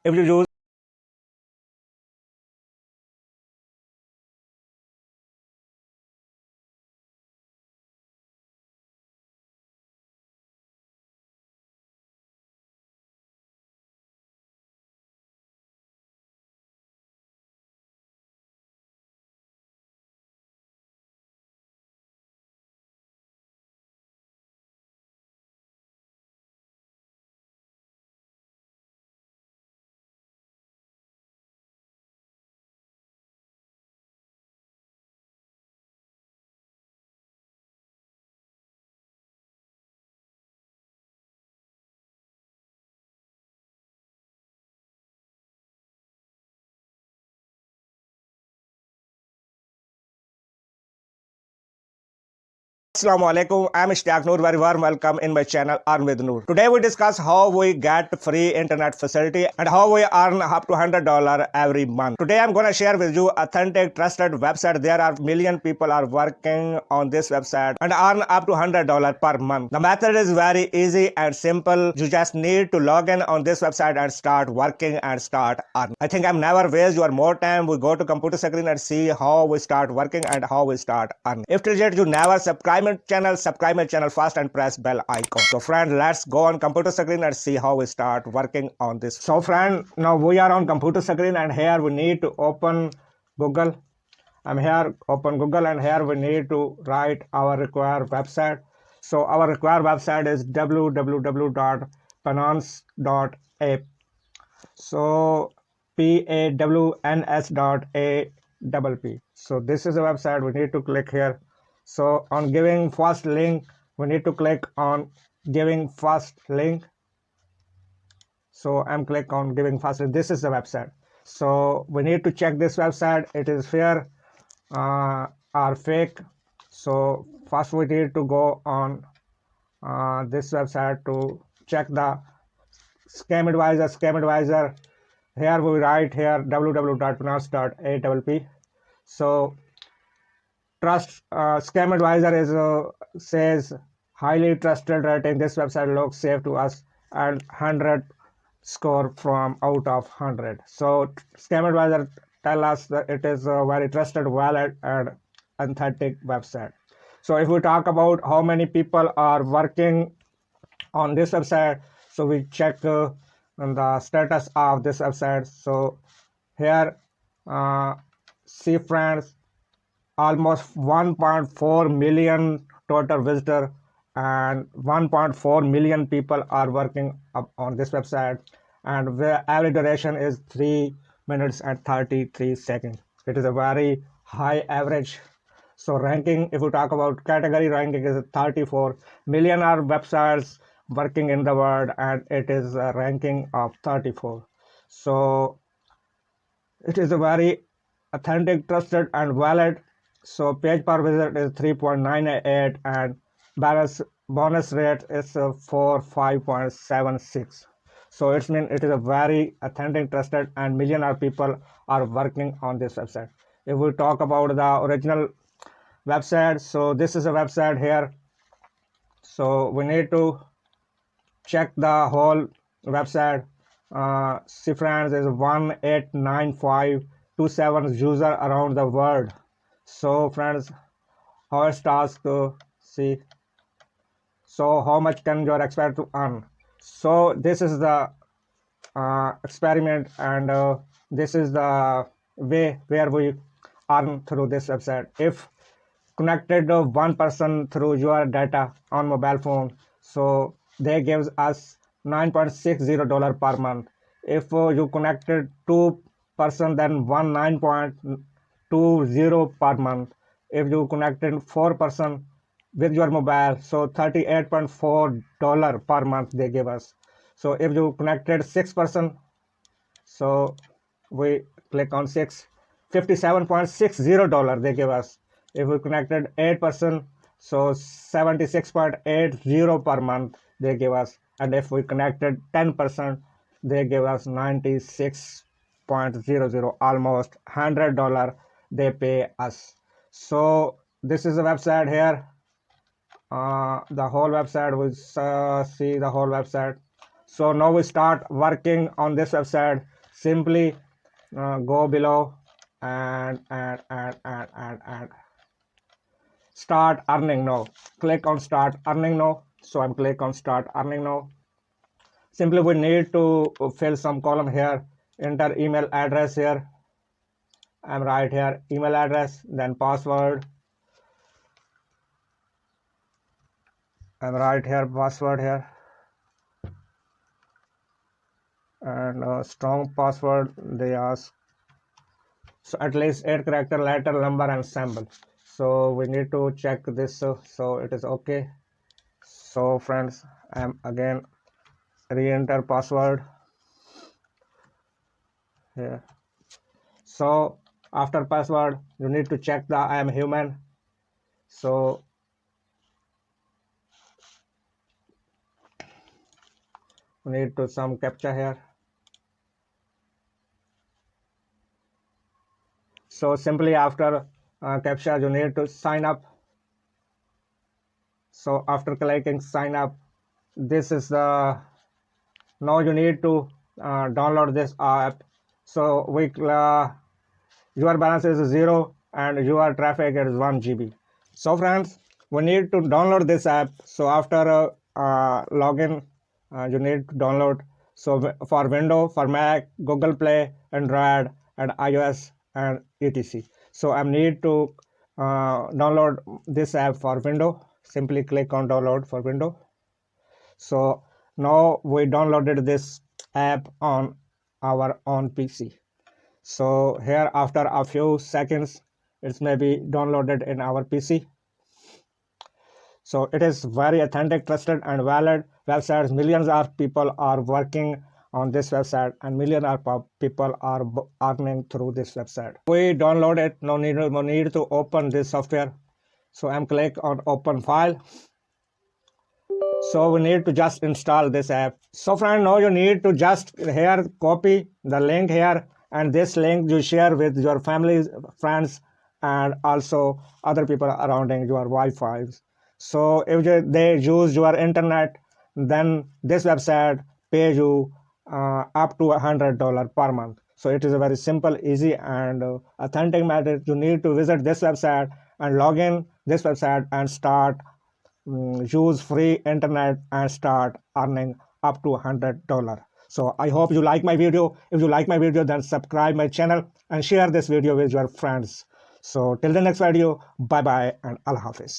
if you use Assalamu alaikum. I'm Noor. Very warm welcome in my channel Earn with Noor. Today we discuss how we get free internet facility and how we earn up to $100 every month. Today I'm gonna share with you authentic, trusted website. There are million people are working on this website and earn up to $100 per month. The method is very easy and simple. You just need to log in on this website and start working and start earning. I think I'm never waste your more time. We go to computer screen and see how we start working and how we start earning. If till yet you never subscribe my channel fast and press bell icon. So friend, let's go on computer screen and see how we start working on this. So friend, now we are on computer screen and here we need to open Google. I'm here, open Google, and here we need to write our required website. So our required website is www.pawns.app. So pawns.app. So this is a website. We need to click here. So on giving first link, we need to click on giving first link. So I'm click on giving first link. This is the website. So we need to check this website. It is fair or fake. So first we need to go on this website to check the scam advisor. Here we write here www.pawns.app. So trust scam advisor is says highly trusted rating. This website looks safe to us and 100 score from out of 100. So scam advisor tell us that it is a very trusted, valid and authentic website. So if we talk about how many people are working on this website, so we check the status of this website. So here see friends, almost 1.4 million total visitor and 1.4 million people are working up on this website, and the average duration is 3 minutes and 33 seconds. It is a very high average. So ranking, if we talk about category ranking, is 34 million are websites working in the world and it is a ranking of 34. So it is a very authentic, trusted and valid. So page per visit is 3.98 and bonus rate is 5.76. So it means it is a very authentic, trusted and million of people are working on this website. If we talk about the original website, so this is a website here. So we need to check the whole website. See friends, is 189527 user around the world. So friends, how it starts to see. So how much can you expect to earn? So this is the experiment, and this is the way where we earn through this website. If connected one person through your data on mobile phone, so they gives us $9.60 per month. If you connected 2 person, then 9.20 per month. If you connected 4 person with your mobile, so $38.4 per month they give us. So if you connected 6 person, so we click on 6, $57.60 they give us. If we connected 8 person, so 76.80 per month they give us. And if we connected 10%, they give us 96.00, almost $100 they pay us. So this is the website here. The whole website, we see the whole website. So now we start working on this website. simply go below and start earning now. Click on start earning now. So I'm click on start earning now. Simply we need to fill some column here, enter email address here. I'm right here email address, then password. I'm right here password here, and strong password they ask. So at least 8 character, letter, number and symbol. So we need to check this, so it is okay. So friends, I'm again re-enter password here. So after password you need to check the I am human. So we need to some captcha here. So simply after captcha you need to sign up. So after clicking sign up, this is the now you need to download this app. So we your balance is 0 and your traffic is 1 GB. So friends, we need to download this app. So after login, you need to download. So for Windows, for Mac, Google Play, Android, and iOS, and etc. So I need to download this app for Windows. Simply click on download for Windows. So now we downloaded this app on our own PC. So here after a few seconds it's maybe downloaded in our PC. So it is very authentic, trusted and valid websites. Millions of people are working on this website and millions of people are earning through this website. We download it, no need to open this software. So I'm click on open file. So we need to just install this app. So friend, now you need to just here copy the link here, and this link you share with your family, friends, and also other people around your Wi-Fi. So if they use your internet, then this website pay you up to $100 per month. So it is a very simple, easy, and authentic method. You need to visit this website and log in this website and start use free internet and start earning up to $100. So I hope you like my video. If you like my video, then subscribe my channel and share this video with your friends. So till the next video, bye bye and Allah Hafiz.